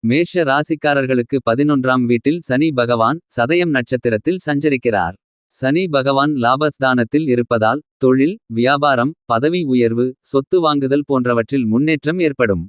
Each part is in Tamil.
மேஷ ராசிக்காரர்களுக்கு 11ஆம் வீட்டில் சனி பகவான் சதயம் நட்சத்திரத்தில் சஞ்சரிக்கிறார். சனி பகவான் லாபஸ்தானத்தில் இருப்பதால் தொழில், வியாபாரம், பதவி உயர்வு, சொத்து வாங்குதல் போன்றவற்றில் முன்னேற்றம் ஏற்படும்.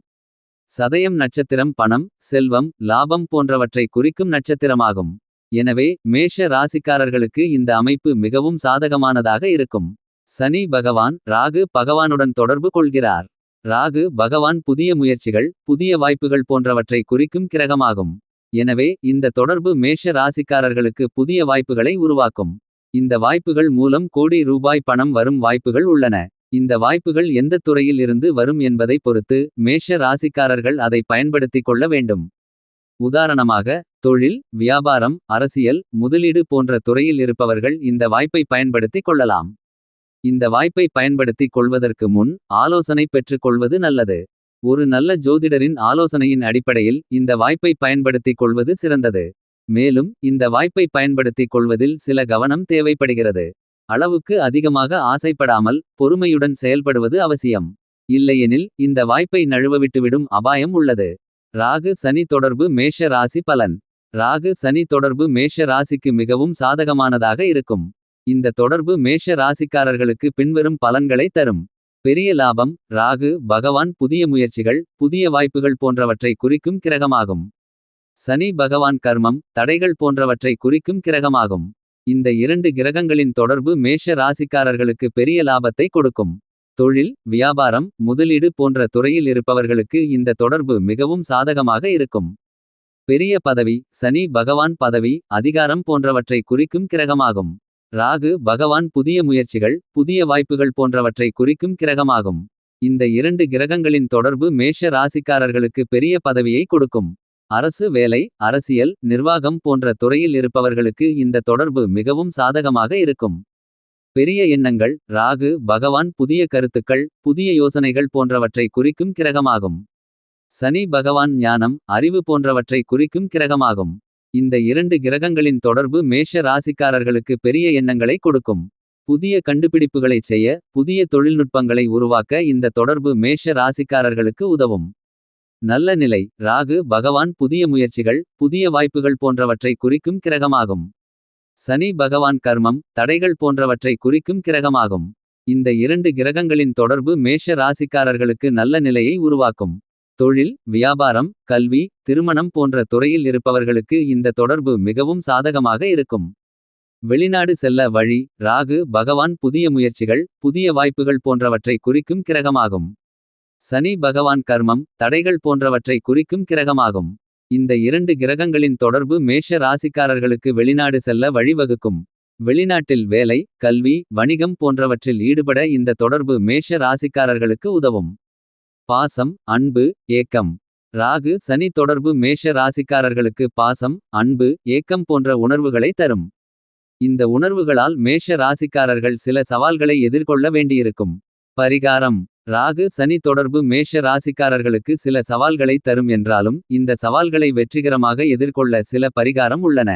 சதயம் நட்சத்திரம் பணம், செல்வம், லாபம் போன்றவற்றை குறிக்கும் நட்சத்திரமாகும். எனவே மேஷ ராசிக்காரர்களுக்கு இந்த அமைப்பு மிகவும் சாதகமானதாக இருக்கும். சனி பகவான் ராகு பகவானுடன் தொடர்பு கொள்கிறார். ராகு பகவான் புதிய முயற்சிகள், புதிய வாய்ப்புகள் போன்றவற்றை குறிக்கும் கிரகமாகும். எனவே இந்த தொடர்பு மேஷ ராசிக்காரர்களுக்கு புதிய வாய்ப்புகளை உருவாக்கும். இந்த வாய்ப்புகள் மூலம் கோடி ரூபாய் பணம் வரும் வாய்ப்புகள் உள்ளன. இந்த வாய்ப்புகள் எந்த துறையில் இருந்து வரும் என்பதை பொறுத்து மேஷ ராசிக்காரர்கள் அதை பயன்படுத்திக் கொள்ள வேண்டும். உதாரணமாக தொழில், வியாபாரம், அரசியல், முதலீடு போன்ற துறையில் இருப்பவர்கள் இந்த வாய்ப்பை பயன்படுத்திக் கொள்ளலாம். இந்த வாய்ப்பை பயன்படுத்திக் கொள்வதற்கு முன் ஆலோசனை பெற்றுக் கொள்வது நல்லது. ஒரு நல்ல ஜோதிடரின் ஆலோசனையின் அடிப்படையில் இந்த வாய்ப்பை பயன்படுத்திக் கொள்வது சிறந்தது. மேலும் இந்த வாய்ப்பை பயன்படுத்திக் கொள்வதில் சில கவனம் தேவைப்படுகிறது. அளவுக்கு அதிகமாக ஆசைப்படாமல் பொறுமையுடன் செயல்படுவது அவசியம். இல்லையெனில் இந்த வாய்ப்பை நழுவவிட்டுவிடும் அபாயம் உள்ளது. ராகு சனி தொடர்பு மேஷ ராசி பலன். ராகு சனி தொடர்பு மேஷ ராசிக்கு மிகவும் சாதகமானதாக இருக்கும். இந்த தொடர்பு மேஷ ராசிக்காரர்களுக்கு பின்வரும் பலன்களை தரும். பெரிய லாபம். ராகு பகவான் புதிய முயற்சிகள், புதிய வாய்ப்புகள் போன்றவற்றை குறிக்கும் கிரகமாகும். சனி பகவான் கர்மம், தடைகள் போன்றவற்றை குறிக்கும் கிரகமாகும். இந்த இரண்டு கிரகங்களின் தொடர்பு மேஷ ராசிக்காரர்களுக்கு பெரிய லாபத்தை கொடுக்கும். தொழில், வியாபாரம், முதலீடு போன்ற துறையில் இருப்பவர்களுக்கு இந்த தொடர்பு மிகவும் சாதகமாக இருக்கும். பெரிய பதவி. சனி பகவான் பதவி, அதிகாரம் போன்றவற்றை குறிக்கும் கிரகமாகும். ராகு பகவான் புதிய முயற்சிகள், புதிய வாய்ப்புகள் போன்றவற்றை குறிக்கும் கிரகமாகும். இந்த இரண்டு கிரகங்களின் தொடர்பு மேஷ ராசிக்காரர்களுக்கு பெரிய பதவியை கொடுக்கும். அரசு வேலை, அரசியல், நிர்வாகம் போன்ற துறையில் இருப்பவர்களுக்கு இந்த தொடர்பு மிகவும் சாதகமாக இருக்கும். பெரிய எண்ணங்கள். ராகு பகவான் புதிய கருத்துக்கள், புதிய யோசனைகள் போன்றவற்றை குறிக்கும் கிரகமாகும். சனி பகவான் ஞானம், அறிவு போன்றவற்றை குறிக்கும் கிரகமாகும். இந்த இரண்டு கிரகங்களின் தொடர்பு மேஷ ராசிக்காரர்களுக்கு பெரிய எண்ணங்களை கொடுக்கும். புதிய கண்டுபிடிப்புகளை செய்ய, புதிய தொழில்நுட்பங்களை உருவாக்க இந்த தொடர்பு மேஷ ராசிக்காரர்களுக்கு உதவும். நல்ல நிலை. ராகு பகவான் புதிய முயற்சிகள், புதிய வாய்ப்புகள் போன்றவற்றை குறிக்கும் கிரகமாகும். சனி பகவான் கர்மம், தடைகள் போன்றவற்றை குறிக்கும் கிரகமாகும். இந்த இரண்டு கிரகங்களின் தொடர்பு மேஷ ராசிக்காரர்களுக்கு நல்ல நிலையை உருவாக்கும். தொழில், வியாபாரம், கல்வி, திருமணம் போன்ற துறையில் இருப்பவர்களுக்கு இந்த தொடர்பு மிகவும் சாதகமாக இருக்கும். வெளிநாடு செல்ல வழி. ராகு பகவான் புதிய முயற்சிகள், புதிய வாய்ப்புகள் போன்றவற்றை குறிக்கும் கிரகமாகும். சனி பகவான் கர்மம், தடைகள் போன்றவற்றை குறிக்கும் கிரகமாகும். இந்த இரண்டு கிரகங்களின் தொடர்பு மேஷ ராசிக்காரர்களுக்கு வெளிநாடு செல்ல வழிவகுக்கும். வெளிநாட்டில் வேலை, கல்வி, வணிகம் போன்றவற்றில் ஈடுபட இந்த தொடர்பு மேஷ ராசிக்காரர்களுக்கு உதவும். பாசம், அன்பு, ஏக்கம். ராகு சனி தொடர்பு மேஷ ராசிக்காரர்களுக்கு பாசம், அன்பு, ஏக்கம் போன்ற உணர்வுகளை தரும். இந்த உணர்வுகளால் மேஷ ராசிக்காரர்கள் சில சவால்களை எதிர்கொள்ள வேண்டியிருக்கும். பரிகாரம். ராகு சனி தொடர்பு மேஷ ராசிக்காரர்களுக்கு சில சவால்களை தரும் என்றாலும் இந்த சவால்களை வெற்றிகரமாக எதிர்கொள்ள சில பரிகாரம் உள்ளன.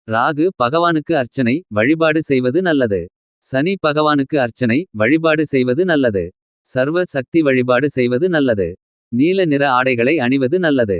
ராகு பகவானுக்கு அர்ச்சனை, வழிபாடு செய்வது நல்லது. சனி பகவானுக்கு அர்ச்சனை, வழிபாடு செய்வது நல்லது. சர்வ சக்தி வழிபாடு செய்வது நல்லது. நீல நிற ஆடைகளை அணிவது நல்லது.